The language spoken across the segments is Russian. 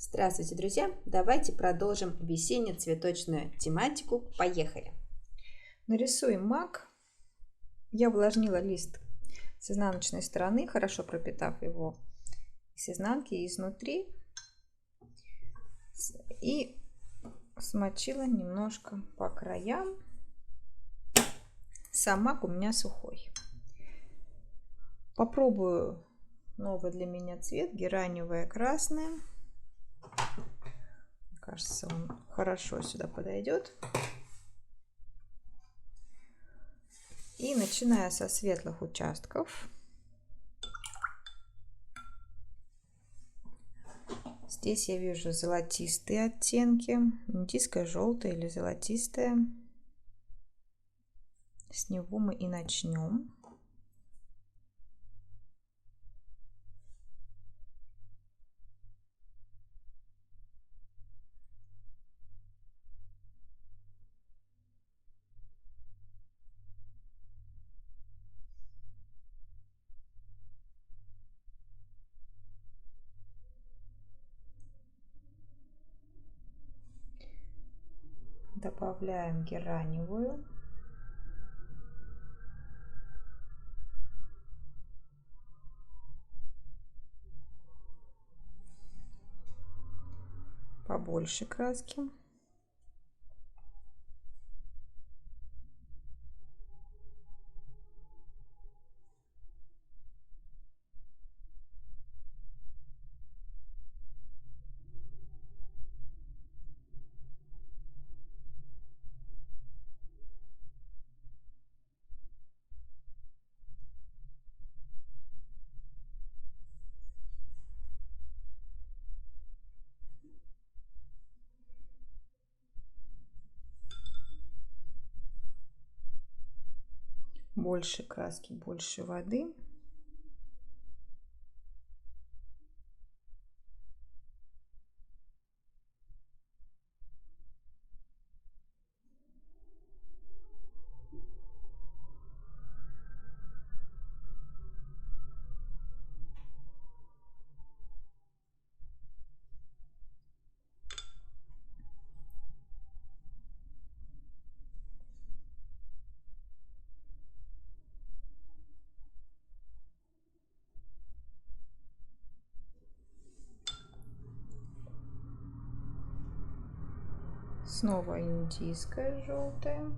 Здравствуйте, друзья! Давайте продолжим весенне-цветочную тематику. Поехали! Нарисуем мак. Я увлажнила лист с изнаночной стороны, хорошо пропитав его с изнанки и изнутри. И смочила немножко по краям. Сам мак у меня сухой. Попробую новый для меня цвет, гераниевое красное. Мне кажется, он хорошо сюда подойдет. И начиная со светлых участков, здесь я вижу золотистые оттенки, индийское желтое или золотистое. С него мы и начнем. Добавляем гераниевую. Побольше краски. Больше краски, больше воды. Снова индийское желтое.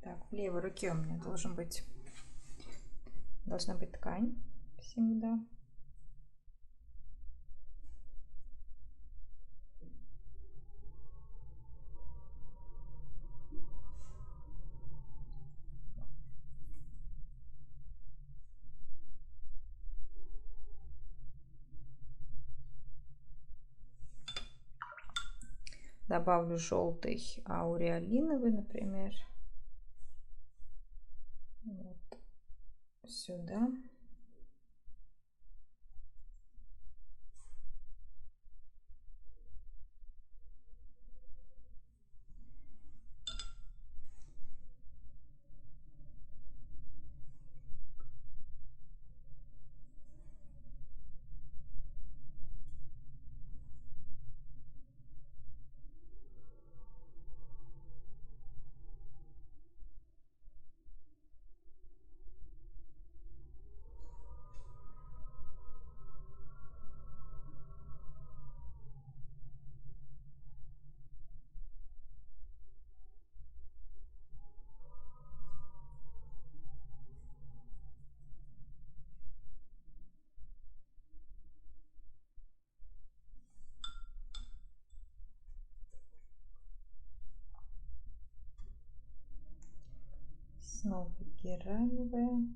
Так, в левой руке у меня должна быть ткань всегда. Добавлю желтый ауреолиновый, например, вот сюда. Снова гераниевая.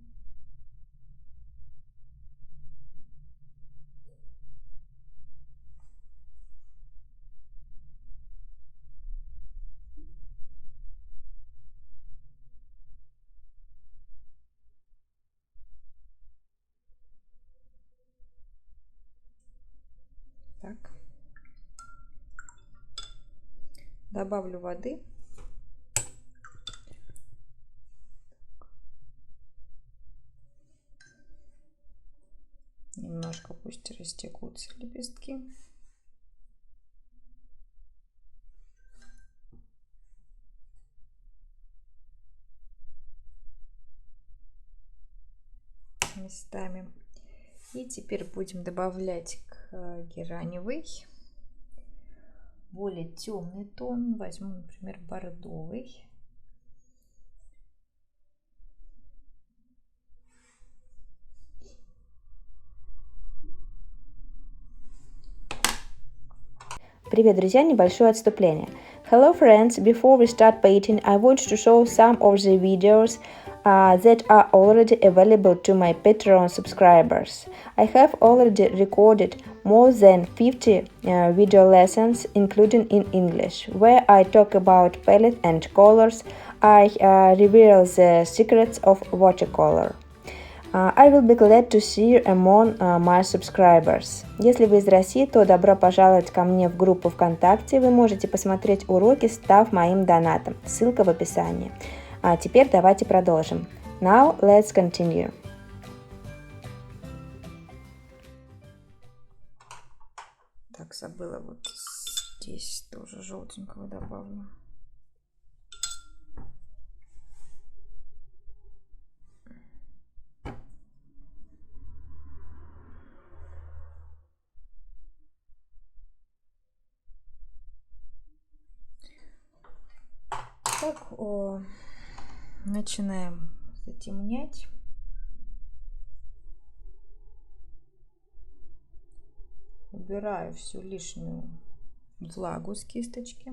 Добавлю воды. Немножко пусть растекутся лепестки. Местами. И теперь будем добавлять к гераневой более темный тон. Возьму, например, бордовый. Привет, друзья! Небольшое отступление. Hello, friends! Before we start painting, I want to show some of the videos that are already available to my Patreon subscribers. I have already recorded more than 50 video lessons, including in English, where I talk about palette and colors. I reveal the secrets of watercolor. I will be glad to see you among my subscribers. Если вы из России, то добро пожаловать ко мне в группу ВКонтакте. Вы можете посмотреть уроки, став моим донатом. Ссылка в описании. А теперь давайте продолжим. Now let's continue. Так, забыла, вот здесь тоже желтенького добавлю. Так, начинаем затемнять. Убираю всю лишнюю влагу с кисточки.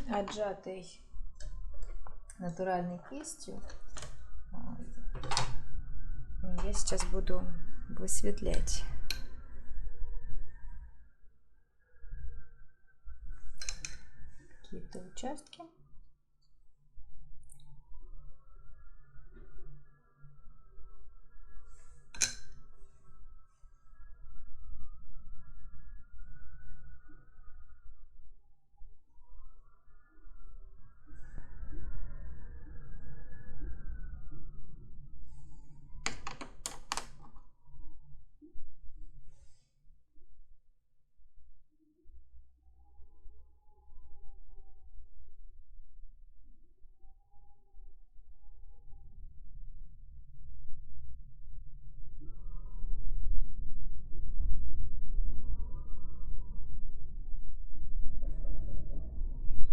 Отжатой натуральной кистью я сейчас буду высветлять какие-то участки.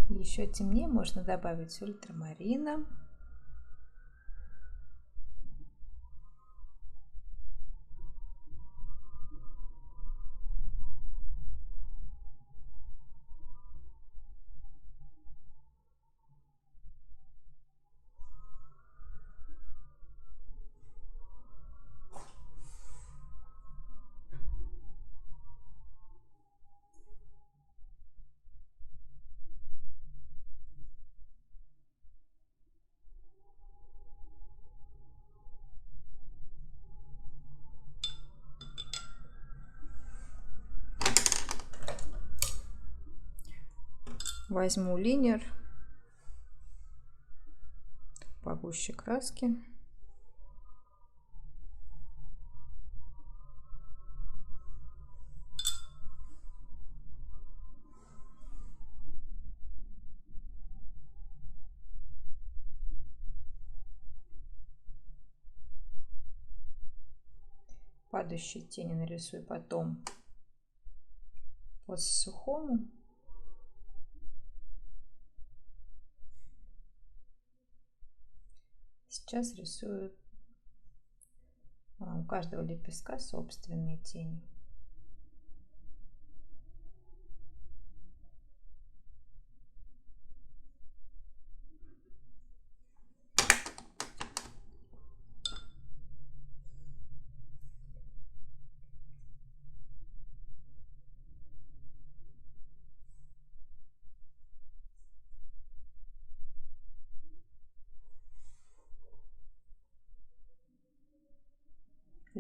Еще темнее можно добавить ультрамарина. Возьму линер погуще краски. Падающие тени нарисую потом по сухому. Сейчас рисую у каждого лепестка собственные тени.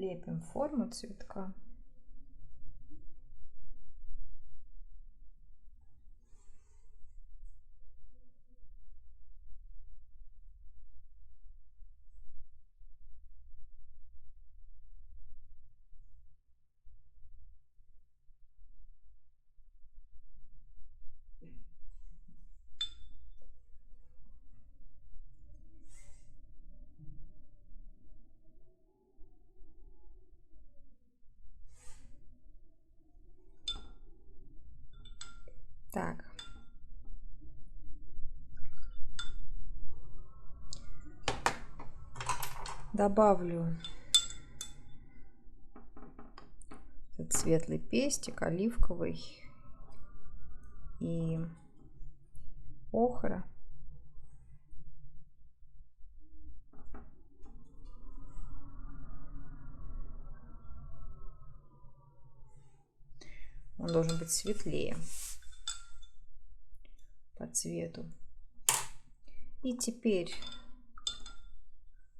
лепим форму цветка. Так. Добавлю этот светлый пестик, оливковый и охра. Он должен быть светлее по цвету. И теперь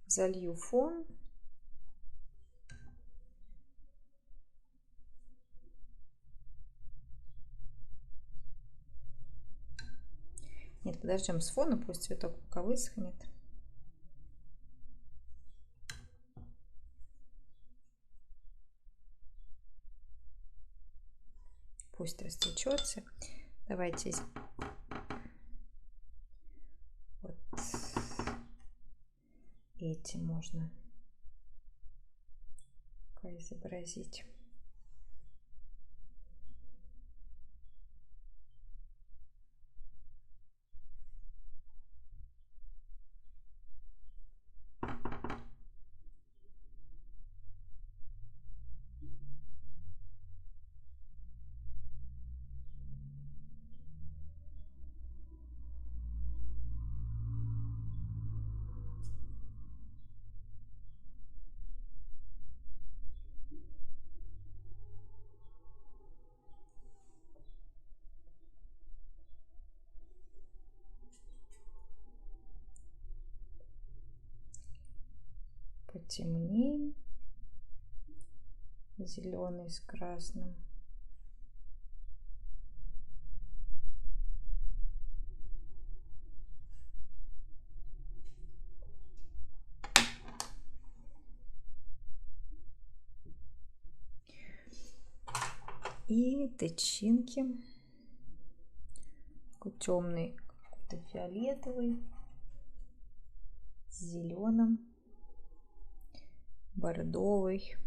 залью фон. Нет, подождем с фона, пусть цветок пока высохнет. Пусть растечется. Давайте вот эти можно пока изобразить. Потемнее. Зеленый с красным. И тычинки. Такой темный, какой-то фиолетовый, с зеленым, бордовый.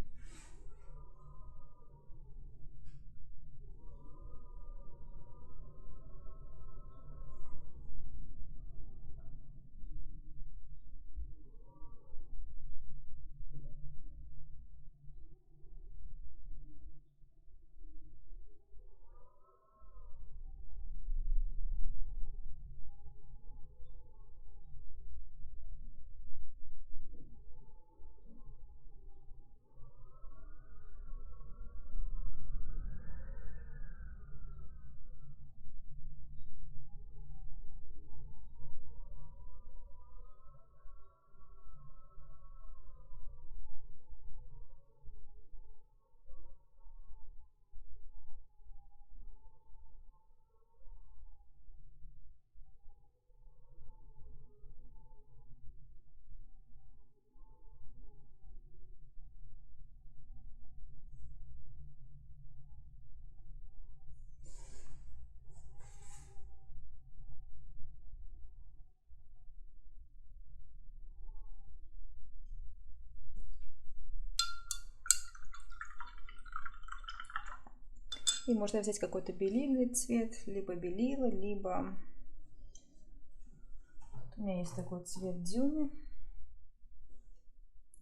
И можно взять какой-то белильный цвет, либо белила, либо у меня есть такой цвет дюны.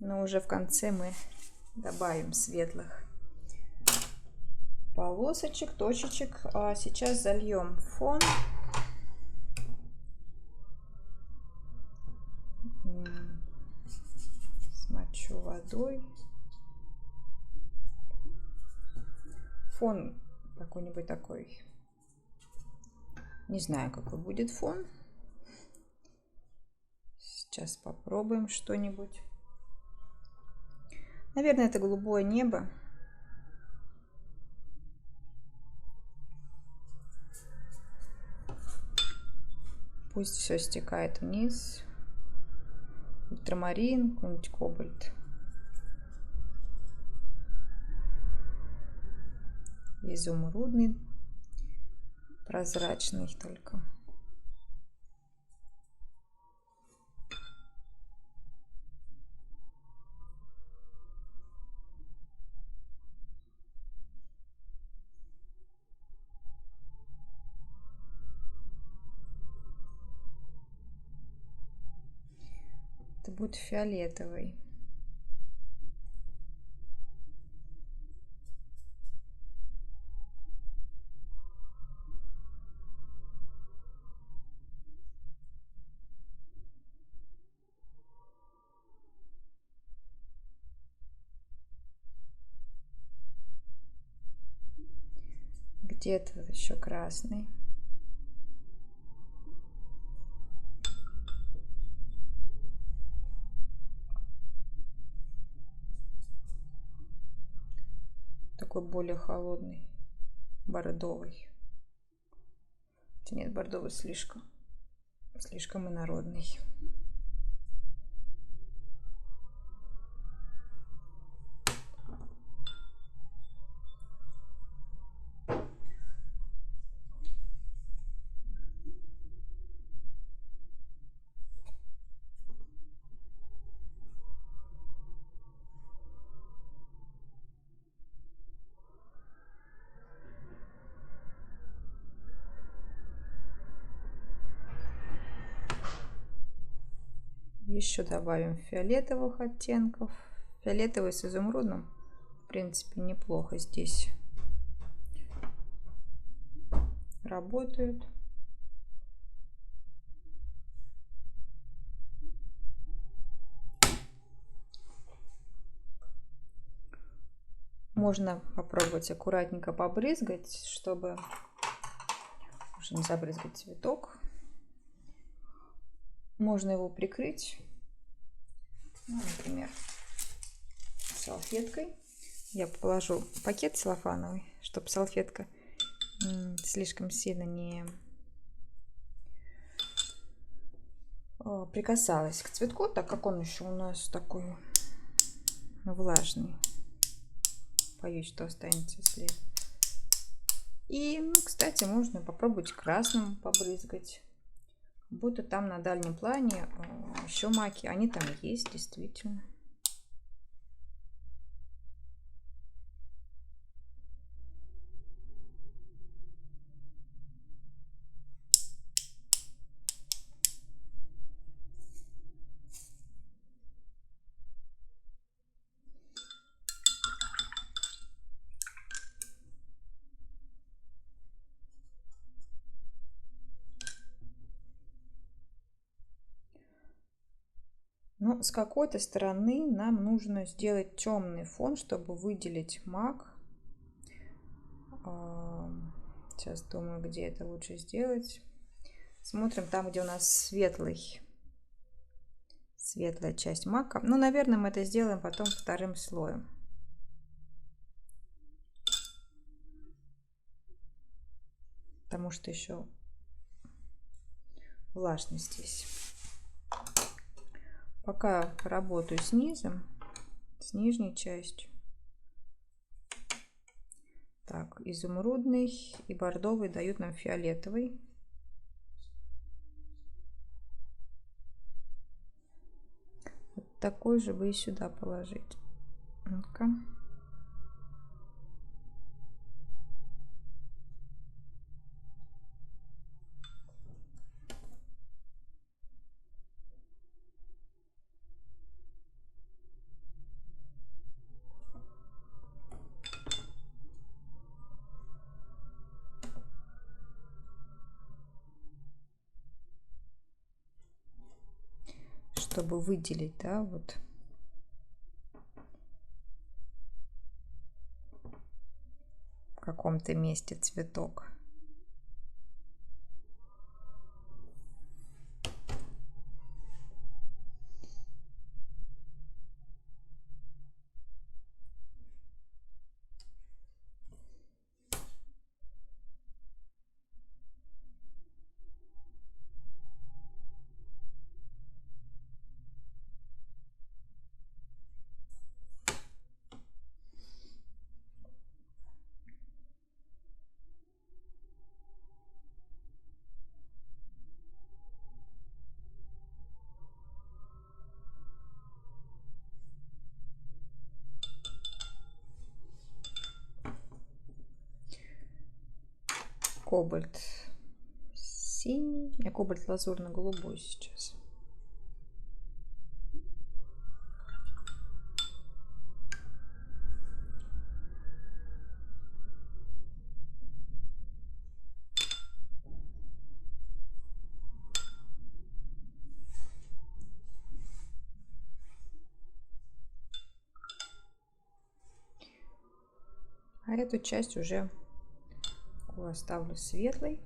Но уже в конце мы добавим светлых полосочек, точечек. А сейчас зальем фон. Смочу водой. Фон какой-нибудь такой. Не знаю, какой будет фон. Сейчас попробуем что-нибудь. Наверное, это голубое небо. Пусть все стекает вниз. Ультрамарин, какой-нибудь кобальт. Изумрудный, прозрачный только. Это будет фиолетовый. Где-то еще красный. Такой более холодный, бордовый. Хотя нет, бордовый слишком инородный. Еще добавим фиолетовых оттенков. Фиолетовый с изумрудным, в принципе, неплохо здесь работают. Можно попробовать аккуратненько побрызгать, чтобы уже не забрызгать цветок. Можно его прикрыть, ну, например, салфеткой. Я положу пакет целлофановый, чтобы салфетка слишком сильно не прикасалась к цветку, так как он еще у нас такой влажный. Боюсь, что останется след. И, ну, кстати, можно попробовать красным побрызгать. Будто там на дальнем плане еще маки. Они там есть, действительно. Но с какой-то стороны нам нужно сделать темный фон, чтобы выделить мак. Сейчас думаю, где это лучше сделать. Смотрим там, где у нас светлая часть мака. Ну, наверное, мы это сделаем потом вторым слоем. Потому что еще влажно здесь. Пока работаю снизу, с нижней частью. Так, изумрудный и бордовый дают нам фиолетовый. Вот такой же бы и сюда положить. Ну-ка. Чтобы выделить, да, вот в каком-то месте цветок. кобальт синий, у меня кобальт лазурно-голубой сейчас. А эту часть уже оставлю светлой.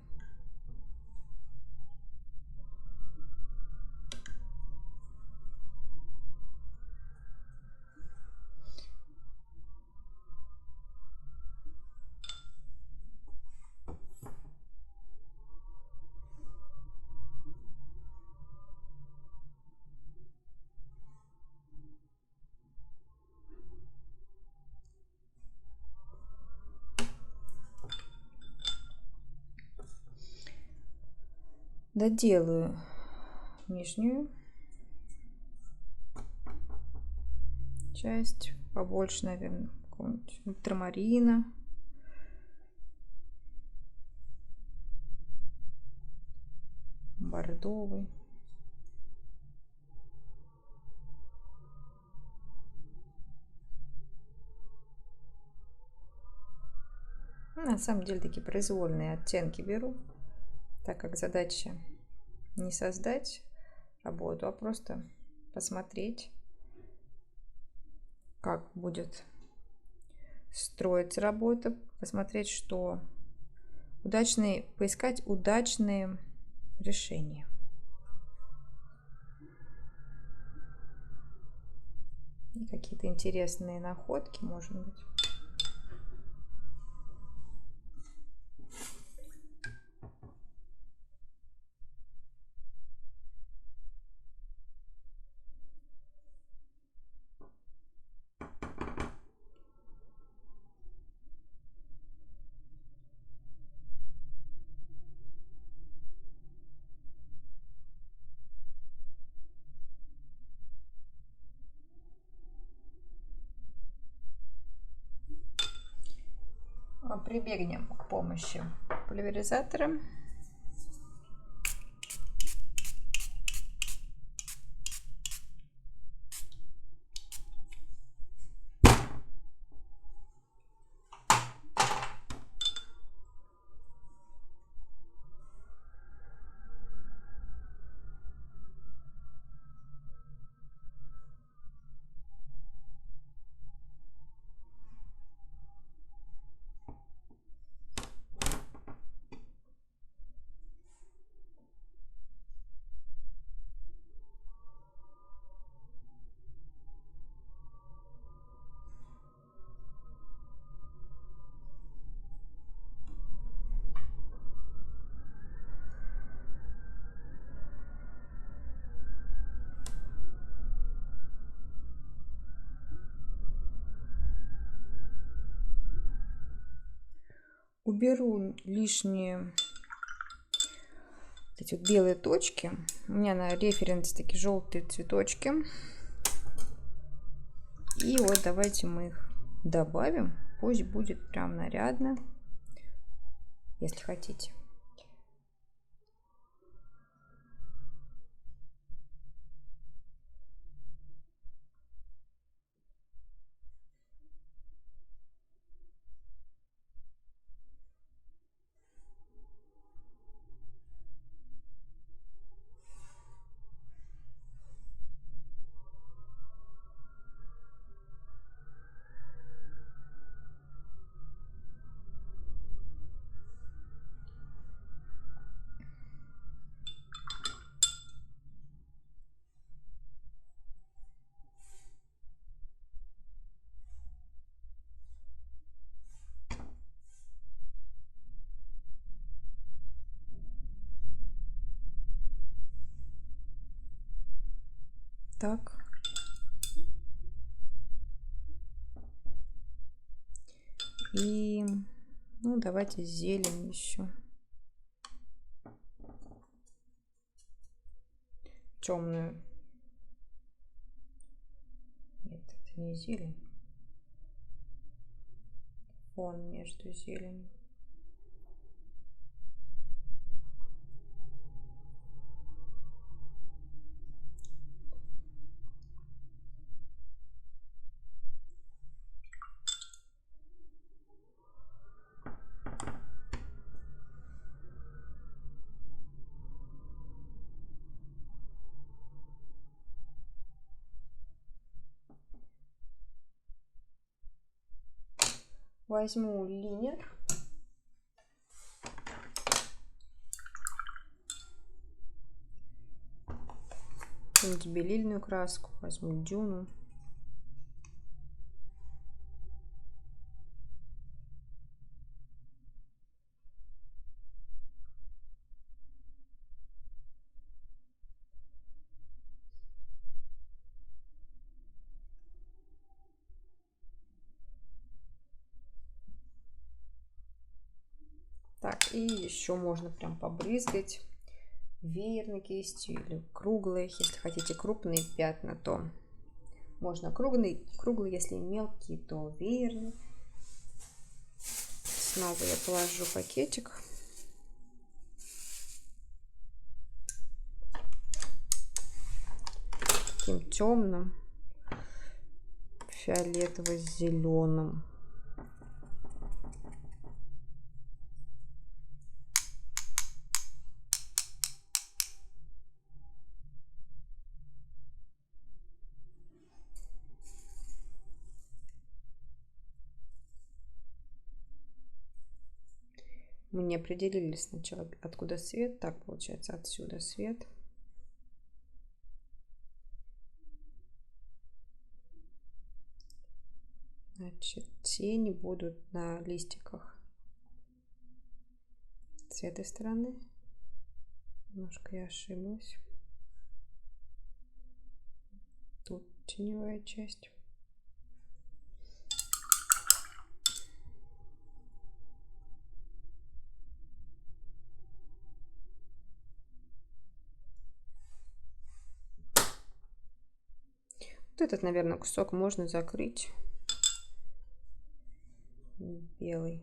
Доделаю нижнюю часть, побольше, наверное, какого-нибудь ультрамарина. Бордовый. На самом деле такие произвольные оттенки беру, так как задача не создать работу, а просто посмотреть, как будет строиться работа, посмотреть, что поискать удачные решения. И какие-то интересные находки, может быть. Прибегнем к помощи пульверизатора. Уберу лишние эти вот белые точки. У меня на референсе такие желтые цветочки. И вот давайте мы их добавим. Пусть будет прям нарядно, если хотите. Так. И ну, давайте зелень еще. Темную. Нет, это не зелень. Фон между зеленью. возьму линер. Какую-нибудь белильную краску. Возьму дюну. Так, и еще можно прям побрызгать веерной кистью или круглой. Если хотите крупные пятна, то можно круглый, если мелкий, то веерный. Снова я положу пакетик. Таким темным, фиолетово-зеленым. Мы не определили сначала, откуда свет. Так, получается, отсюда свет. Значит, тени будут на листиках с этой стороны. Немножко я ошиблась. Тут теневая часть. Вот этот, наверное, кусок можно закрыть. Белый.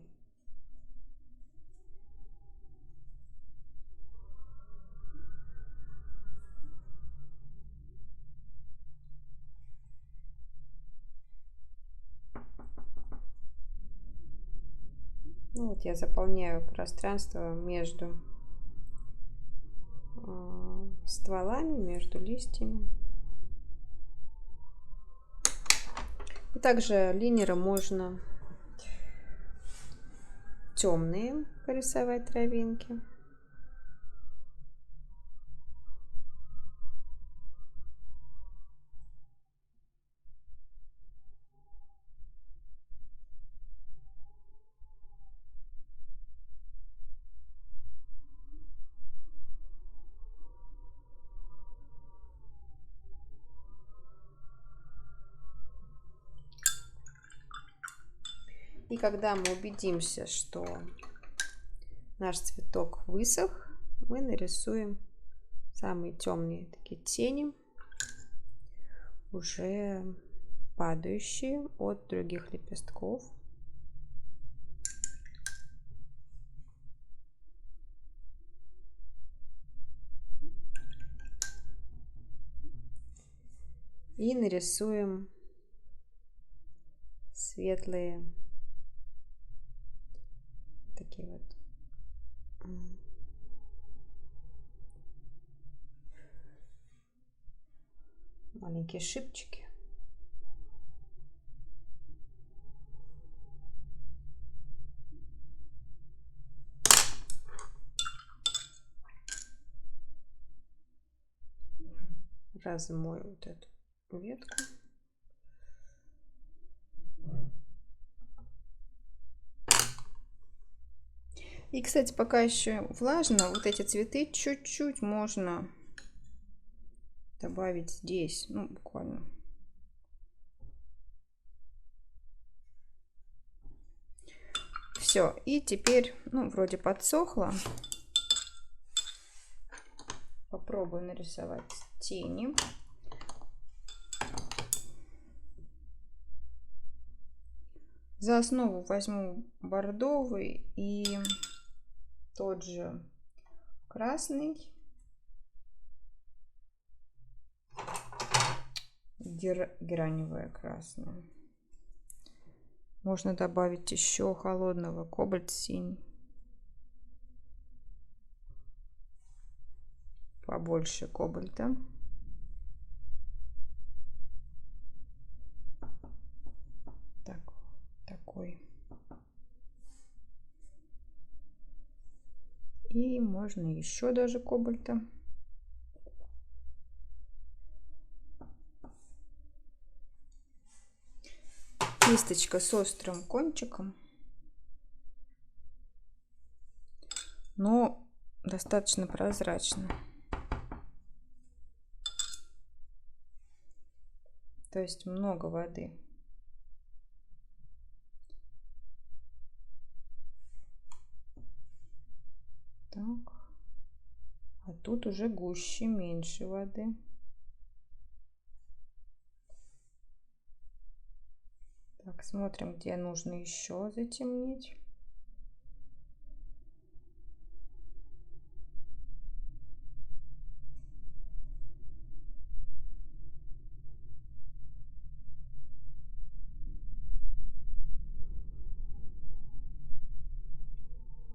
Ну, вот я заполняю пространство между стволами, между листьями. И также линером можно темные порисовать травинки. И когда мы убедимся, что наш цветок высох, мы нарисуем самые темные такие тени, уже падающие от других лепестков. И нарисуем светлые такие вот маленькие шипчики. Размою вот эту ветку. И, кстати, пока еще влажно, вот эти цветы чуть-чуть можно добавить здесь, ну, буквально. Все, и теперь, ну, вроде подсохло. Попробую нарисовать тени. За основу возьму бордовый и тот же красный. Гераневое красное. Можно добавить еще холодного, кобальт синий. Побольше кобальта. Так, такой. И можно еще даже кобальта. Кисточка с острым кончиком, но достаточно прозрачно. То есть много воды. Так. А тут уже гуще, меньше воды. Так, смотрим, где нужно еще затемнить.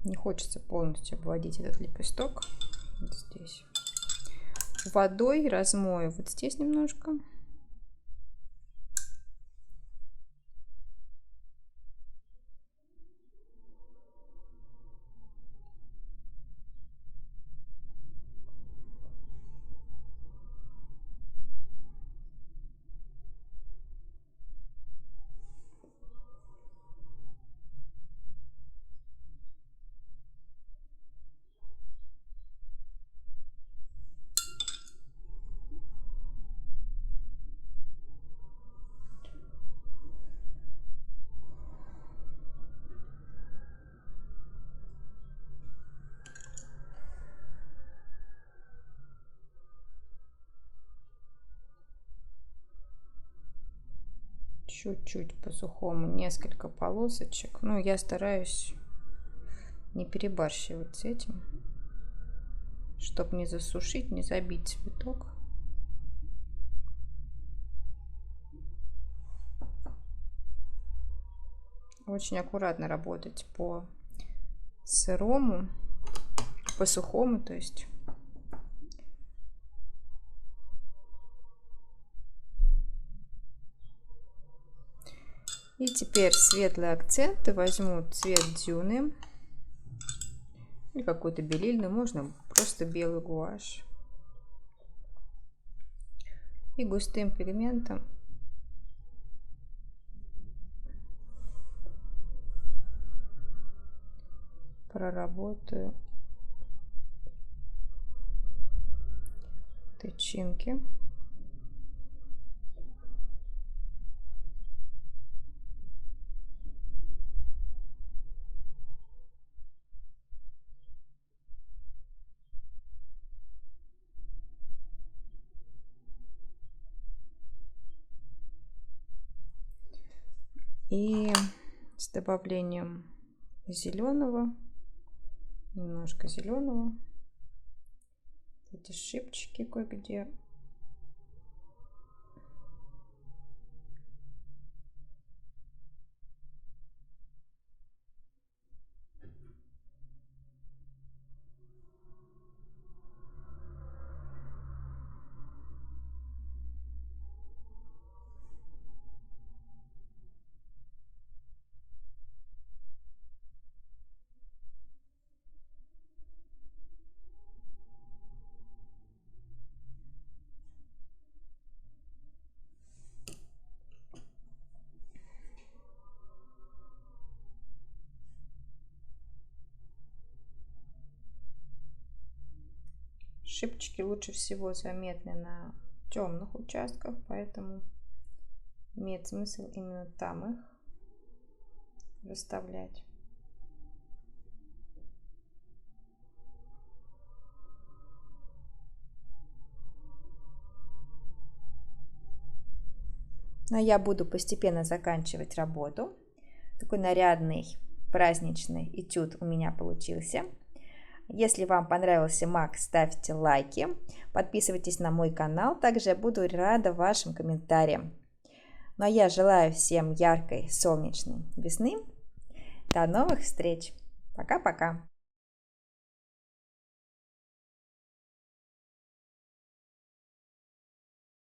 Не хочется полностью обводить этот лепесток. Вот здесь. Водой размою вот здесь немножко. Чуть-чуть по сухому, несколько полосочек. Ну, я стараюсь не перебарщивать с этим, чтобы не засушить, не забить цветок. Очень аккуратно работать по сырому, по сухому, то есть. И теперь светлые акценты возьму цвет дюны или какой-то белильный, можно просто белый гуашь. И густым пигментом проработаю тычинки. И с добавлением зеленого, немножко зеленого, эти шипчики кое-где. Шипчики лучше всего заметны на темных участках, поэтому имеет смысл именно там их расставлять. Но я буду постепенно заканчивать работу. Такой нарядный праздничный этюд у меня получился. Если вам понравился маг, ставьте лайки, подписывайтесь на мой канал. Также я буду рада вашим комментариям. Ну а я желаю всем яркой солнечной весны. До новых встреч. Пока-пока.